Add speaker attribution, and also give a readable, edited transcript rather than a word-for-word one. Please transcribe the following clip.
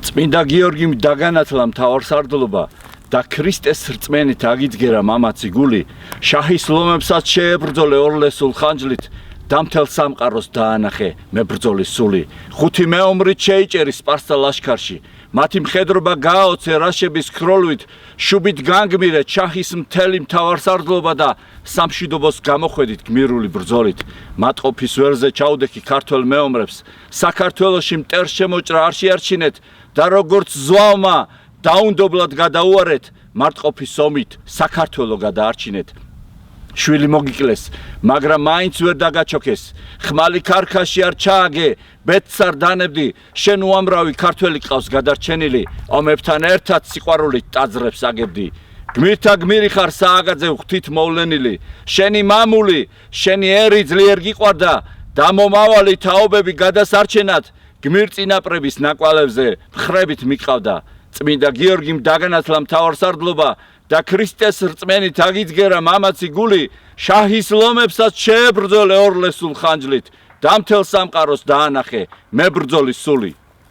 Speaker 1: წმინდა გიორგიმ დაგანათლა მთავარსარდლობა და ქრისტეს რწმენით აგიძგერა მამაცი გული, შაჰის ლომებსაც შეებრძოლე ორლესულ ხანჯლით და მთელ სამყაროს დაანახე მებრძოლის სული. 5 მეომრით შეიჭერი სპარსთა ლაშქარში, მათი მხედრობა გააოცე რაშების ქროლვით, შუბით განგმირე შაჰის მთელი მთავარსარდლობა და სამშვიდობოს გამოხვედით გმირული ბრძოლით. მატყოფის ველზე ჩაუდექი ქართველ მეომრებს, საქართველოში მტერს შემოჭრა არ შეარჩინეთ და როგორც ზვავმა დაუნდობლად გადაუარეთ, მარტყოფის ომით საქართველო გადაარჩინეთ. შვილი მოგიკლეს, მაგრამ მაინც ვერ დაგაჩოქეს. ხმალი ქარქაში არ ჩააგე, ბედს არ დანებდი, შენ უამრავი ქართველი ყავს გადარჩენილი, ომებთან ერთად სიყვარულით ტაძრებს აგებდი. გმირთა გმირი ხარ სააგაძე ღვთით მოვლენილი, შენი მამული, შენი ერი ძლიერ გიყვარდა და მომავალი თაობები გადასარჩენად გმირ წინაპრების ნაკვალევზე მხრებით მიყავდა. წმინდა გიორგიმ დაგანათლა მთავარსარდლობა და ქრისტეს რწმენით აგიძგერა მამაცი გული, შაჰის ლომებსაც შეებრძოლე ორლესულ ხანჯლით და მთელ სამყაროს დაანახე მებრძოლის სული.